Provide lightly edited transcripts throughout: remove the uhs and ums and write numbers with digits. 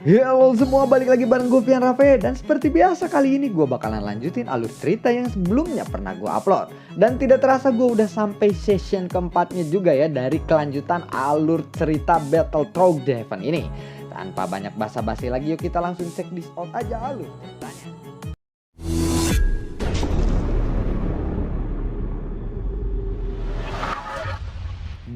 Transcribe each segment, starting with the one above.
Halo semua, balik lagi bareng gue Vian Rafe. Dan seperti biasa kali ini gue bakalan lanjutin alur cerita yang sebelumnya pernah gue upload. Dan tidak terasa gue udah sampai session keempatnya juga ya dari kelanjutan alur cerita Battle Through the Heaven ini. Tanpa banyak basa-basi lagi, yuk kita langsung check this out aja alur ceritanya.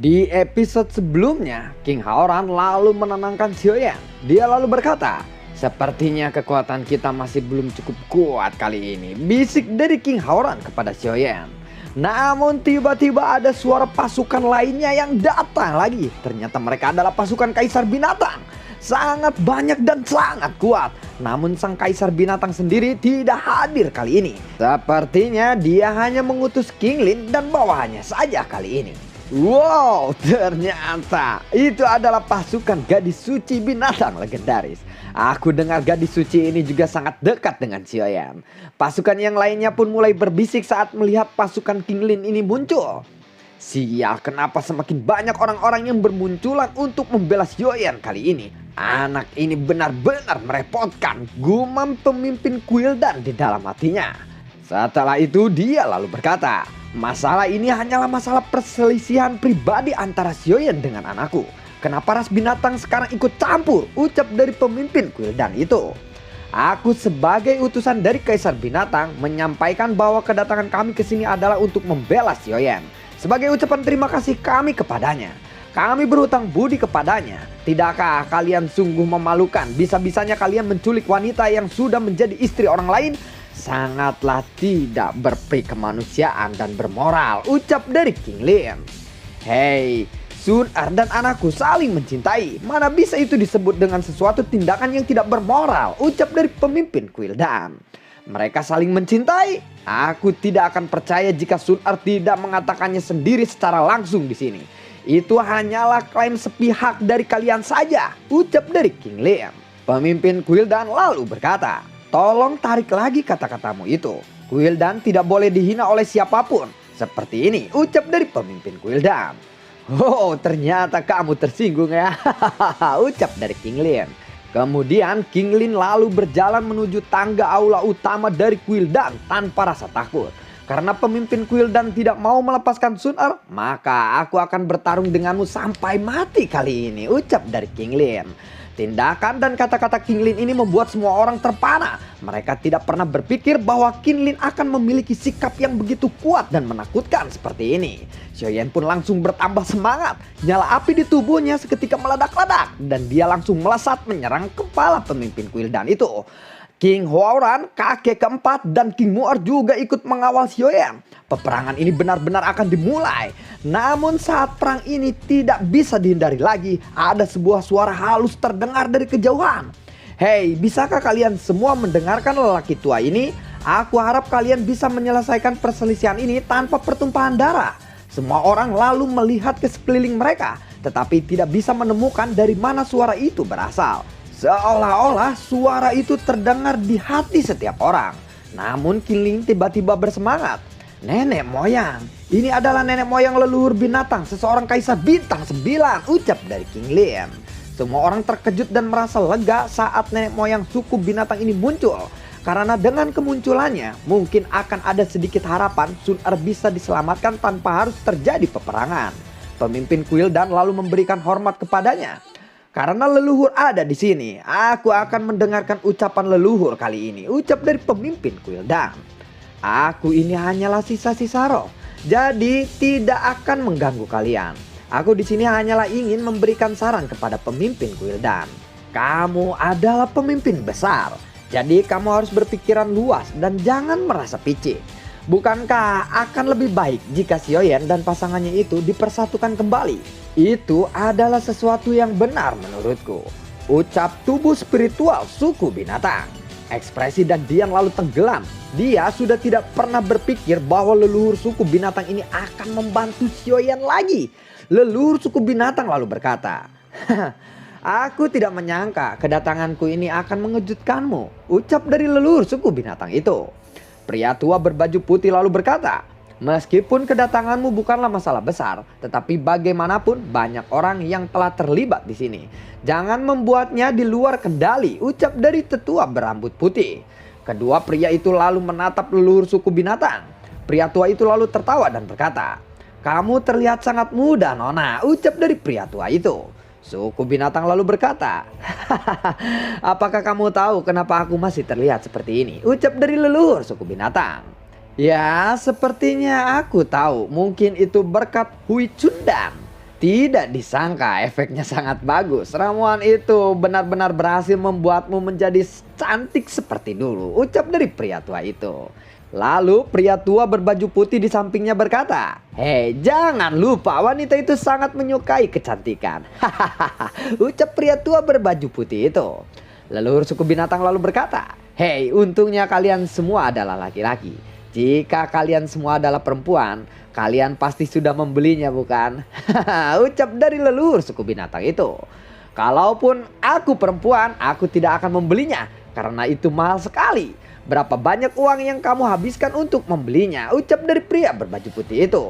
Di episode sebelumnya, King Haoran lalu menenangkan Xiaoyan. Dia lalu berkata, "Sepertinya kekuatan kita masih belum cukup kuat kali ini," bisik dari King Haoran kepada Xiaoyan. Namun tiba-tiba ada suara pasukan lainnya yang datang lagi. Ternyata mereka adalah pasukan Kaisar Binatang. Sangat banyak dan sangat kuat. Namun sang Kaisar Binatang sendiri tidak hadir kali ini. Sepertinya dia hanya mengutus King Lin dan bawahannya saja kali ini. Wow, ternyata itu adalah pasukan gadis suci binatang legendaris. Aku dengar gadis suci ini juga sangat dekat dengan Xiaoyan. Pasukan yang lainnya pun mulai berbisik saat melihat pasukan King Lin ini muncul. Sial, kenapa semakin banyak orang-orang yang bermunculan untuk membela Xiaoyan kali ini? Anak ini benar-benar merepotkan, gumam pemimpin Kuildan di dalam hatinya. Setelah itu dia lalu berkata, "Masalah ini hanyalah masalah perselisihan pribadi antara Xiaoyan dengan anakku. Kenapa ras binatang sekarang ikut campur?" ucap dari pemimpin Kuildan itu. "Aku sebagai utusan dari Kaisar Binatang menyampaikan bahwa kedatangan kami ke sini adalah untuk membela Xiaoyan. Sebagai ucapan terima kasih kami kepadanya. Kami berhutang budi kepadanya. Tidakkah kalian sungguh memalukan? Bisa-bisanya kalian menculik wanita yang sudah menjadi istri orang lain? Sangatlah tidak berperi kemanusiaan dan bermoral," ucap dari King Lin. "Hei, Sun Er dan anakku saling mencintai. Mana bisa itu disebut dengan sesuatu tindakan yang tidak bermoral," ucap dari pemimpin Kuildan. "Mereka saling mencintai? Aku tidak akan percaya jika Sun Er tidak mengatakannya sendiri secara langsung di sini. Itu hanyalah klaim sepihak dari kalian saja," ucap dari King Lin. Pemimpin Kuildan lalu berkata, "Tolong tarik lagi kata-katamu itu. Kuildan tidak boleh dihina oleh siapapun. Seperti ini," ucap dari pemimpin Kuildan. "Oh, ternyata kamu tersinggung ya," ucap dari King Lin. Kemudian King Lin lalu berjalan menuju tangga aula utama dari Kuildan tanpa rasa takut. "Karena pemimpin Kuildan tidak mau melepaskan Sun Er, maka aku akan bertarung denganmu sampai mati kali ini," ucap dari King Lin. Tindakan dan kata-kata King Lin ini membuat semua orang terpana. Mereka tidak pernah berpikir bahwa King Lin akan memiliki sikap yang begitu kuat dan menakutkan seperti ini. Xiaoyan pun langsung bertambah semangat. Nyala api di tubuhnya seketika meledak-ledak dan dia langsung melesat menyerang kepala pemimpin Kuildan itu. King Haoran, kakek keempat, dan King Mu'er juga ikut mengawal Xiaoyan. Peperangan ini benar-benar akan dimulai. Namun saat perang ini tidak bisa dihindari lagi, ada sebuah suara halus terdengar dari kejauhan. "Hei, bisakah kalian semua mendengarkan lelaki tua ini? Aku harap kalian bisa menyelesaikan perselisihan ini tanpa pertumpahan darah." Semua orang lalu melihat ke sekeliling mereka, tetapi tidak bisa menemukan dari mana suara itu berasal. Seolah-olah suara itu terdengar di hati setiap orang. Namun King Lin tiba-tiba bersemangat. "Nenek moyang, ini adalah nenek moyang leluhur binatang, seseorang Kaisar Bintang 9, ucap dari King Lin. Semua orang terkejut dan merasa lega saat nenek moyang suku binatang ini muncul. Karena dengan kemunculannya mungkin akan ada sedikit harapan Sun Er bisa diselamatkan tanpa harus terjadi peperangan. Pemimpin Kuildan lalu memberikan hormat kepadanya. "Karena leluhur ada di sini, aku akan mendengarkan ucapan leluhur kali ini," ucap dari pemimpin Kuildan. "Aku ini hanyalah sisa-sisa roh, jadi tidak akan mengganggu kalian. Aku di sini hanyalah ingin memberikan saran kepada pemimpin Kuildan. Kamu adalah pemimpin besar, jadi kamu harus berpikiran luas dan jangan merasa picik. Bukankah akan lebih baik jika Xiaoyan dan pasangannya itu dipersatukan kembali? Itu adalah sesuatu yang benar menurutku," ucap tubuh spiritual suku binatang. Ekspresi dan Dian lalu tenggelam. Dia sudah tidak pernah berpikir bahwa leluhur suku binatang ini akan membantu Xiaoyan lagi. Leluhur suku binatang lalu berkata, "Aku tidak menyangka kedatanganku ini akan mengejutkanmu," ucap dari leluhur suku binatang itu. Pria tua berbaju putih lalu berkata, Meskipun kedatanganmu bukanlah masalah besar, tetapi bagaimanapun banyak orang yang telah terlibat di sini. Jangan membuatnya di luar kendali, ucap dari tetua berambut putih. Kedua pria itu lalu menatap leluhur suku binatang. Pria tua itu lalu tertawa dan berkata, "Kamu terlihat sangat muda, Nona," ucap dari pria tua itu. Suku binatang lalu berkata, "Apakah kamu tahu kenapa aku masih terlihat seperti ini?" ucap dari leluhur suku binatang. "Ya, sepertinya aku tahu. Mungkin itu berkat Hui Cundan." Tidak disangka efeknya sangat bagus. Ramuan itu benar-benar berhasil membuatmu menjadi cantik seperti dulu, ucap dari pria tua itu. Lalu pria tua berbaju putih di sampingnya berkata, "Hei, jangan lupa wanita itu sangat menyukai kecantikan." Hahaha, ucap pria tua berbaju putih itu. Leluhur suku binatang lalu berkata, "Hei, untungnya kalian semua adalah laki-laki. Jika kalian semua adalah perempuan, kalian pasti sudah membelinya, bukan?" Ucap dari leluhur suku binatang itu. "Kalaupun aku perempuan, aku tidak akan membelinya karena itu mahal sekali. Berapa banyak uang yang kamu habiskan untuk membelinya?" ucap dari pria berbaju putih itu.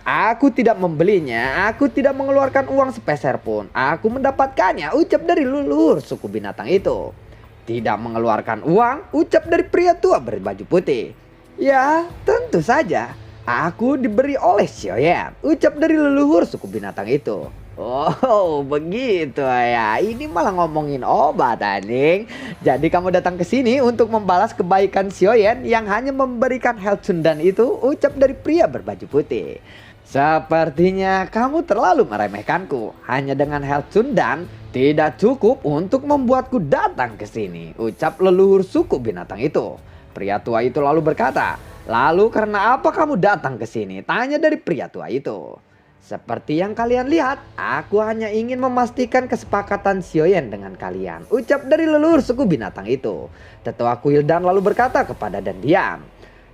"Aku tidak membelinya, aku tidak mengeluarkan uang sepeser pun. Aku mendapatkannya," ucap dari leluhur suku binatang itu. "Tidak mengeluarkan uang?" ucap dari pria tua berbaju putih. "Ya, tentu saja. Aku diberi oleh Xiaoyan," ucap dari leluhur suku binatang itu. "Oh, begitu ya. Ini malah ngomongin obat, anjing. Jadi kamu datang ke sini untuk membalas kebaikan Xiaoyan yang hanya memberikan Hel Cundan itu," ucap dari pria berbaju putih. "Sepertinya kamu terlalu meremehkanku. Hanya dengan Hel Cundan tidak cukup untuk membuatku datang ke sini," ucap leluhur suku binatang itu. Pria tua itu lalu berkata, "Lalu karena apa kamu datang ke sini?" tanya dari pria tua itu. "Seperti yang kalian lihat, aku hanya ingin memastikan kesepakatan Xiaoyan dengan kalian," ucap dari leluhur suku binatang itu. Tetua Kuildan lalu berkata kepada Dandian,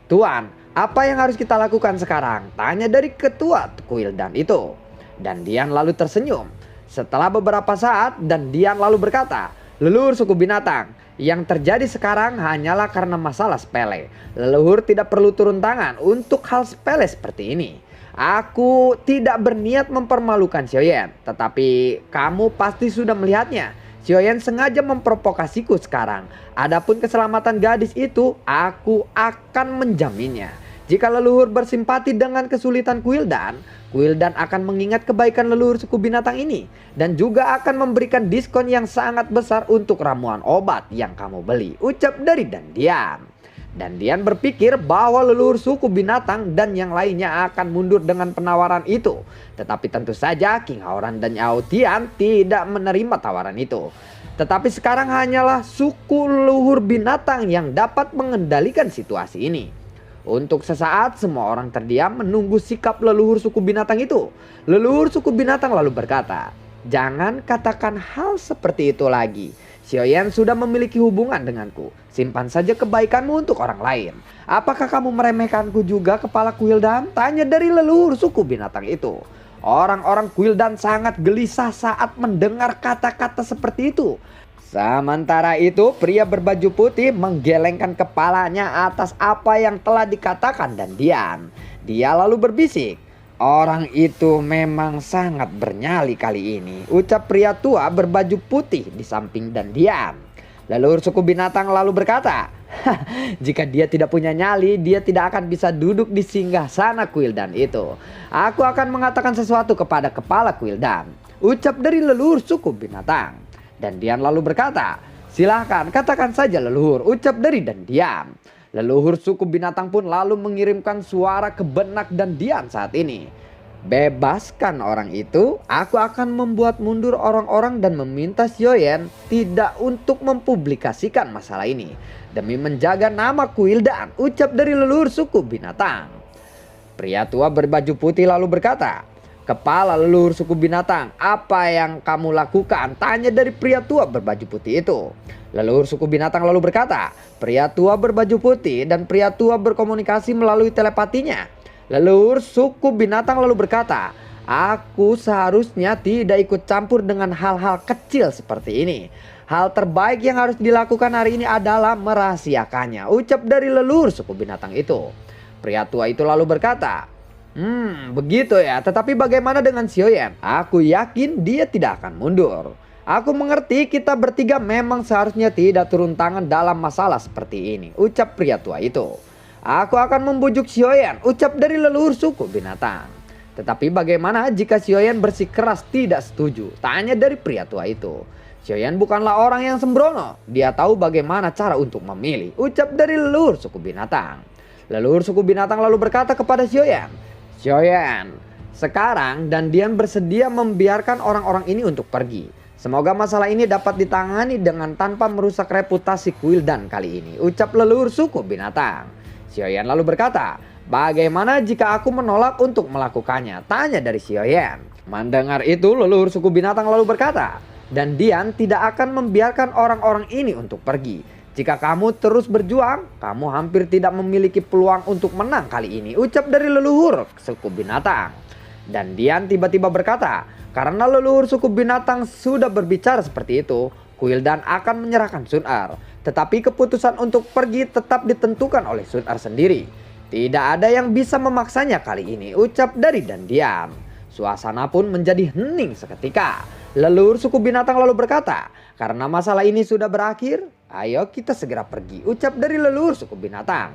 "Tuan, apa yang harus kita lakukan sekarang?" tanya dari ketua Kuildan itu. Dandian lalu tersenyum. Setelah beberapa saat, Dandian lalu berkata, "Leluhur suku binatang, yang terjadi sekarang hanyalah karena masalah sepele. Leluhur tidak perlu turun tangan untuk hal sepele seperti ini. Aku tidak berniat mempermalukan Xiaoyan, tetapi kamu pasti sudah melihatnya. Xiaoyan sengaja memprovokasiku sekarang. Adapun keselamatan gadis itu, aku akan menjaminnya. Jika leluhur bersimpati dengan kesulitan Kuildan, Kuildan akan mengingat kebaikan leluhur suku binatang ini dan juga akan memberikan diskon yang sangat besar untuk ramuan obat yang kamu beli," ucap dari Dandian. Dandian berpikir bahwa leluhur suku binatang dan yang lainnya akan mundur dengan penawaran itu. Tetapi tentu saja King Haoran dan Yao Tian tidak menerima tawaran itu. Tetapi sekarang hanyalah suku leluhur binatang yang dapat mengendalikan situasi ini. Untuk sesaat semua orang terdiam menunggu sikap leluhur suku binatang itu. Leluhur suku binatang lalu berkata, "Jangan katakan hal seperti itu lagi. Xiaoyan sudah memiliki hubungan denganku. Simpan saja kebaikanmu untuk orang lain." "Apakah kamu meremehkanku juga, kepala Kuildan?" tanya dari leluhur suku binatang itu. Orang-orang Kuildan sangat gelisah saat mendengar kata-kata seperti itu. Sementara itu pria berbaju putih menggelengkan kepalanya atas apa yang telah dikatakan Dandian. Dia lalu berbisik, "Orang itu memang sangat bernyali kali ini," ucap pria tua berbaju putih di samping Dandian. Leluhur suku binatang lalu berkata, "Jika dia tidak punya nyali, dia tidak akan bisa duduk di singgasana Kuildan itu. Aku akan mengatakan sesuatu kepada kepala Kuildan," ucap dari leluhur suku binatang. Dandian lalu berkata, "Silahkan katakan saja leluhur," ucap dari Dandian. Leluhur suku binatang pun lalu mengirimkan suara ke benak Dandian saat ini. "Bebaskan orang itu, aku akan membuat mundur orang-orang dan meminta Xiaoyan tidak untuk mempublikasikan masalah ini demi menjaga nama Kuildan," ucap dari leluhur suku binatang. Pria tua berbaju putih lalu berkata, "Kepala leluhur suku binatang, apa yang kamu lakukan?" tanya dari pria tua berbaju putih itu. Leluhur suku binatang lalu berkata, "Pria tua berbaju putih dan pria tua berkomunikasi melalui telepatinya." Leluhur suku binatang lalu berkata, "Aku seharusnya tidak ikut campur dengan hal-hal kecil seperti ini. Hal terbaik yang harus dilakukan hari ini adalah merahasiakannya," ucap dari leluhur suku binatang itu. Pria tua itu lalu berkata, begitu ya, tetapi bagaimana dengan Xiaoyan? Aku yakin dia tidak akan mundur. Aku mengerti kita bertiga memang seharusnya tidak turun tangan dalam masalah seperti ini, ucap pria tua itu. Aku akan membujuk Xiaoyan, ucap dari leluhur suku binatang. Tetapi bagaimana jika Xiaoyan bersikeras tidak setuju? Tanya dari pria tua itu. Xiaoyan bukanlah orang yang sembrono, dia tahu bagaimana cara untuk memilih, ucap dari leluhur suku binatang. Leluhur suku binatang lalu berkata kepada Xiaoyan, Xiaoyan, sekarang Dandian bersedia membiarkan orang-orang ini untuk pergi. Semoga masalah ini dapat ditangani dengan tanpa merusak reputasi Kuildan kali ini, ucap leluhur suku binatang. Xiaoyan lalu berkata, bagaimana jika aku menolak untuk melakukannya? Tanya dari Xiaoyan. Mendengar itu leluhur suku binatang lalu berkata, Dandian tidak akan membiarkan orang-orang ini untuk pergi. Jika kamu terus berjuang, kamu hampir tidak memiliki peluang untuk menang kali ini, ucap dari leluhur suku binatang. Dandian tiba-tiba berkata, karena leluhur suku binatang sudah berbicara seperti itu, Kuildan akan menyerahkan Sun Er. Tetapi keputusan untuk pergi tetap ditentukan oleh Sun Er sendiri. Tidak ada yang bisa memaksanya kali ini, ucap dari Dandian. Suasana pun menjadi hening seketika. Leluhur suku binatang lalu berkata, karena masalah ini sudah berakhir, ayo kita segera pergi, ucap dari leluhur suku binatang.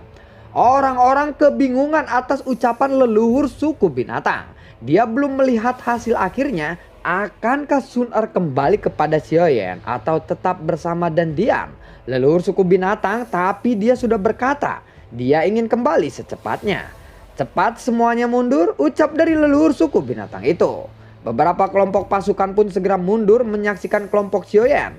Orang-orang kebingungan atas ucapan leluhur suku binatang. Dia belum melihat hasil akhirnya. Akankah Sun Er kembali kepada Xiaoyan atau tetap bersama Dandian? Leluhur suku binatang, tapi dia sudah berkata dia ingin kembali secepatnya. Cepat semuanya mundur, ucap dari leluhur suku binatang itu. Beberapa kelompok pasukan pun segera mundur menyaksikan kelompok Xiaoyan.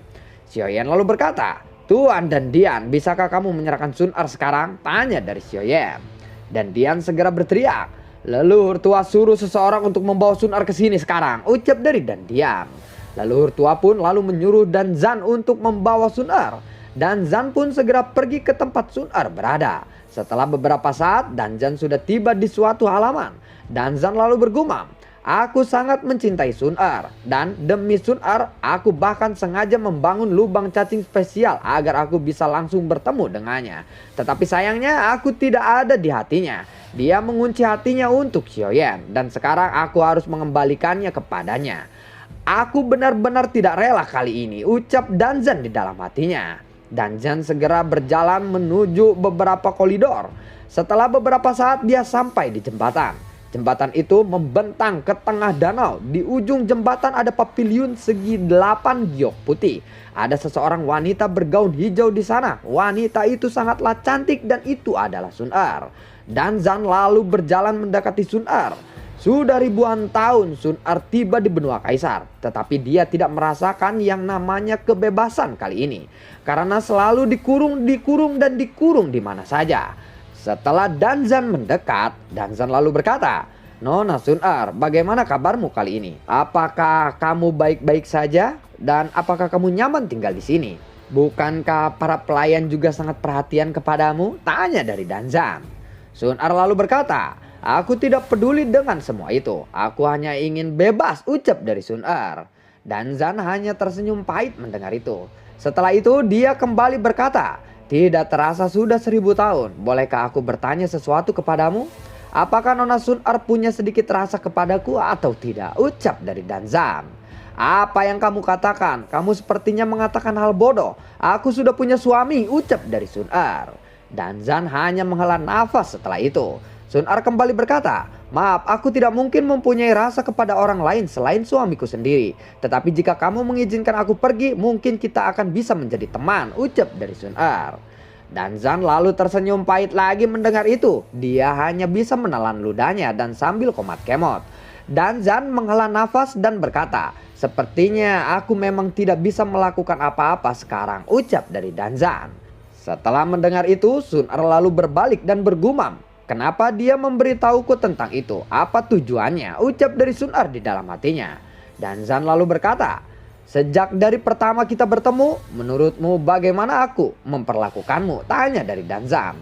Xiaoyan lalu berkata, Tuan Dandian, bisakah kamu menyerahkan Sun Er sekarang? Tanya dari Xiaoyan. Dandian segera berteriak, leluhur tua suruh seseorang untuk membawa Sun Er ke sini sekarang, ucap dari Dandian. Leluhur tua pun lalu menyuruh Danzan untuk membawa Sun Er. Danzan pun segera pergi ke tempat Sun Er berada. Setelah beberapa saat, Danzan sudah tiba di suatu halaman. Danzan lalu bergumam, aku sangat mencintai Sun Er. Dan demi Sun Er, aku bahkan sengaja membangun lubang cacing spesial agar aku bisa langsung bertemu dengannya. Tetapi sayangnya aku tidak ada di hatinya. Dia mengunci hatinya untuk Xiaoyan dan sekarang aku harus mengembalikannya kepadanya. Aku benar-benar tidak rela kali ini, ucap Danzan di dalam hatinya. Danzan segera berjalan menuju beberapa koridor. Setelah beberapa saat dia sampai di jembatan. Jembatan itu membentang ke tengah danau. Di ujung jembatan ada paviliun segi 8 giok putih. Ada seseorang wanita bergaun hijau di sana. Wanita itu sangatlah cantik dan itu adalah Sun Er. Danzan lalu berjalan mendekati Sun Er. Sudah ribuan tahun Sun Er tiba di benua kaisar. Tetapi dia tidak merasakan yang namanya kebebasan kali ini. Karena selalu dikurung dan dikurung di mana saja. Setelah Danzan mendekat, Danzan lalu berkata, Nona Sun Er, bagaimana kabarmu kali ini? Apakah kamu baik-baik saja? Dan apakah kamu nyaman tinggal di sini? Bukankah para pelayan juga sangat perhatian kepadamu? Tanya dari Danzan. Sun Er lalu berkata, aku tidak peduli dengan semua itu. Aku hanya ingin bebas, ucap dari Sun Er. Danzan hanya tersenyum pahit mendengar itu. Setelah itu dia kembali berkata, tidak terasa sudah 1000 tahun. Bolehkah aku bertanya sesuatu kepadamu? Apakah Nona Sun Er punya sedikit rasa kepadaku atau tidak? Ucap dari Danzan. Apa yang kamu katakan? Kamu sepertinya mengatakan hal bodoh. Aku sudah punya suami, ucap dari Sun Er. Danzan hanya menghela nafas setelah itu. Sun Er kembali berkata, maaf, aku tidak mungkin mempunyai rasa kepada orang lain selain suamiku sendiri. Tetapi jika kamu mengizinkan aku pergi, mungkin kita akan bisa menjadi teman, ucap dari Sun Er. Danzan lalu tersenyum pahit lagi mendengar itu. Dia hanya bisa menelan ludahnya dan sambil komat kemot. Danzan menghela nafas dan berkata, sepertinya aku memang tidak bisa melakukan apa-apa sekarang, ucap dari Danzan. Setelah mendengar itu, Sun Er lalu berbalik dan bergumam. Kenapa dia memberitahuku tentang itu? Apa tujuannya? Ucap dari Sun Er di dalam hatinya. Danzan lalu berkata, sejak dari pertama kita bertemu, menurutmu bagaimana aku memperlakukanmu? Tanya dari Danzan.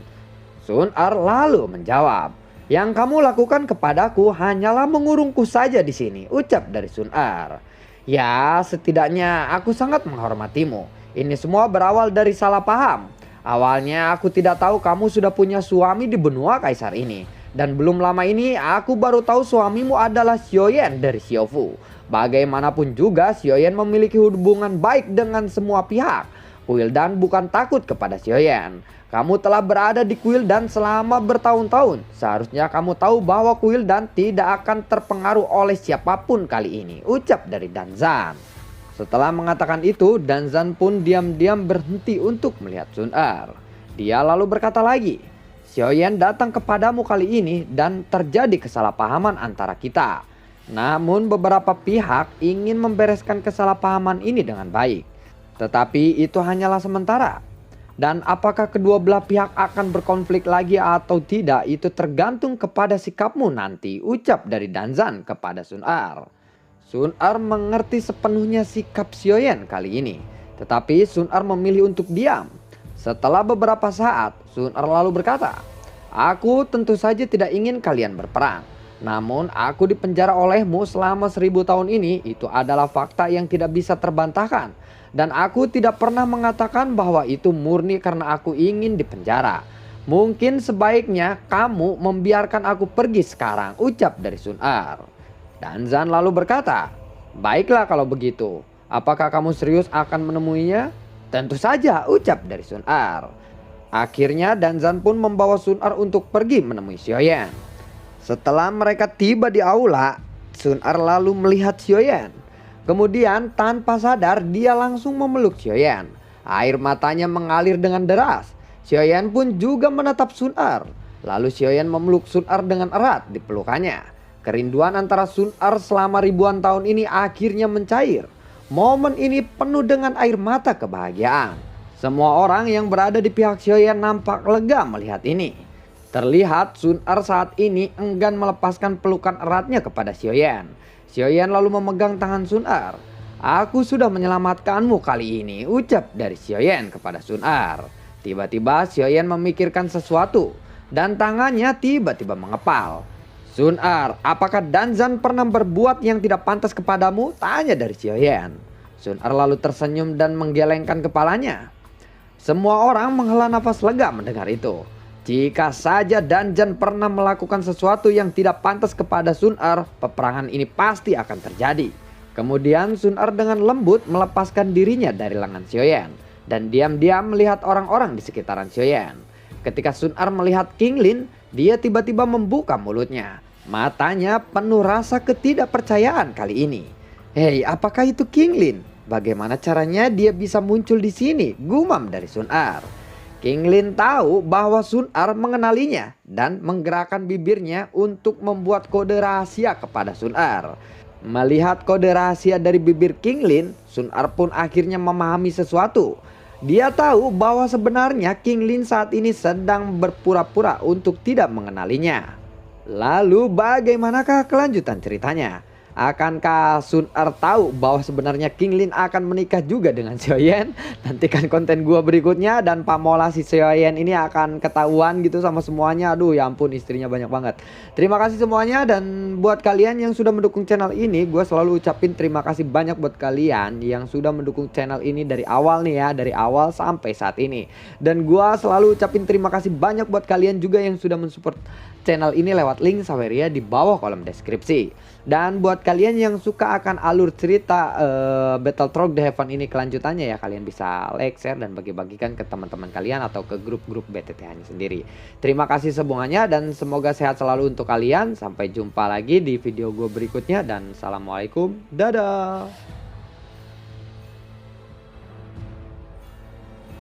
Sun Er lalu menjawab, yang kamu lakukan kepadaku hanyalah mengurungku saja di sini, ucap dari Sun Er. Ya, setidaknya aku sangat menghormatimu. Ini semua berawal dari salah paham. Awalnya aku tidak tahu kamu sudah punya suami di benua kaisar ini. Dan belum lama ini aku baru tahu suamimu adalah Xiaoyan dari Xiaofu. Bagaimanapun juga Xiaoyan memiliki hubungan baik dengan semua pihak. Kuildan bukan takut kepada Xiaoyan. Kamu telah berada di Kuildan selama bertahun-tahun. Seharusnya kamu tahu bahwa Kuildan tidak akan terpengaruh oleh siapapun kali ini, ucap dari Danzan. Setelah mengatakan itu, Danzan pun diam-diam berhenti untuk melihat Sun Er. Dia lalu berkata lagi, Xiaoyan datang kepadamu kali ini dan terjadi kesalahpahaman antara kita. Namun beberapa pihak ingin membereskan kesalahpahaman ini dengan baik. Tetapi itu hanyalah sementara. Dan apakah kedua belah pihak akan berkonflik lagi atau tidak itu tergantung kepada sikapmu nanti, ucap dari Danzan kepada Sun Er. Sun Er mengerti sepenuhnya sikap Xiaoyan kali ini. Tetapi Sun Er memilih untuk diam. Setelah beberapa saat, Sun Er lalu berkata, aku tentu saja tidak ingin kalian berperang. Namun aku dipenjara olehmu selama 1000 tahun ini, itu adalah fakta yang tidak bisa terbantahkan. Dan aku tidak pernah mengatakan bahwa itu murni karena aku ingin dipenjara. Mungkin sebaiknya kamu membiarkan aku pergi sekarang, ucap dari Sun Er. Danzan lalu berkata, baiklah kalau begitu. Apakah kamu serius akan menemuinya? Tentu saja, ucap dari Sun Er. Akhirnya Danzan pun membawa Sun Er untuk pergi menemui Xiaoyan. Setelah mereka tiba di aula, Sun Er lalu melihat Xiaoyan. Kemudian tanpa sadar dia langsung memeluk Xiaoyan. Air matanya mengalir dengan deras. Xiaoyan pun juga menatap Sun Er. Lalu Xiaoyan memeluk Sun Er dengan erat di pelukannya. Kerinduan antara Sun Er selama ribuan tahun ini akhirnya mencair. Momen ini penuh dengan air mata kebahagiaan. Semua orang yang berada di pihak Xiaoyan nampak lega melihat ini. Terlihat Sun Er saat ini enggan melepaskan pelukan eratnya kepada Xiaoyan. Xiaoyan lalu memegang tangan Sun Er. Aku sudah menyelamatkanmu kali ini, ucap dari Xiaoyan kepada Sun Er. Tiba-tiba Xiaoyan memikirkan sesuatu dan tangannya tiba-tiba mengepal. Sun Er, apakah Danzan pernah berbuat yang tidak pantas kepadamu? Tanya dari Xiaoyan. Sun Er lalu tersenyum dan menggelengkan kepalanya. Semua orang menghela nafas lega mendengar itu. Jika saja Danzan pernah melakukan sesuatu yang tidak pantas kepada Sun Er, peperangan ini pasti akan terjadi. Kemudian Sun Er dengan lembut melepaskan dirinya dari lengan Xiaoyan dan diam-diam melihat orang-orang di sekitaran Xiaoyan. Ketika Sun Er melihat King Lin, dia tiba-tiba membuka mulutnya. Matanya penuh rasa ketidakpercayaan kali ini. Hei, apakah itu King Lin? Bagaimana caranya dia bisa muncul di sini? Gumam dari Sun Er. King Lin tahu bahwa Sun Er mengenalinya dan menggerakkan bibirnya untuk membuat kode rahasia kepada Sun Er. Melihat kode rahasia dari bibir King Lin, Sun Er pun akhirnya memahami sesuatu. Dia tahu bahwa sebenarnya King Lin saat ini sedang berpura-pura untuk tidak mengenalinya. Lalu bagaimanakah kelanjutan ceritanya? Akankah Sun Er tahu bahwa sebenarnya King Lin akan menikah juga dengan Xiaoyan? Nantikan konten gua berikutnya dan pamola si Xiaoyan ini akan ketahuan gitu sama semuanya. Aduh ya ampun, istrinya banyak banget. Terima kasih semuanya, dan buat kalian yang sudah mendukung channel ini, gua selalu ucapin terima kasih banyak buat kalian yang sudah mendukung channel ini dari awal nih ya, dari awal sampai saat ini. Dan gua selalu ucapin terima kasih banyak buat kalian juga yang sudah mensupport channel ini lewat link Saweria di bawah kolom deskripsi. Dan buat kalian yang suka akan alur cerita Battletrog The Heaven ini kelanjutannya ya, kalian bisa like, share, dan bagi-bagikan ke teman-teman kalian atau ke grup-grup BTTH sendiri. Terima kasih semuanya dan semoga sehat selalu untuk kalian. Sampai jumpa lagi di video gue berikutnya dan assalamualaikum, dadah.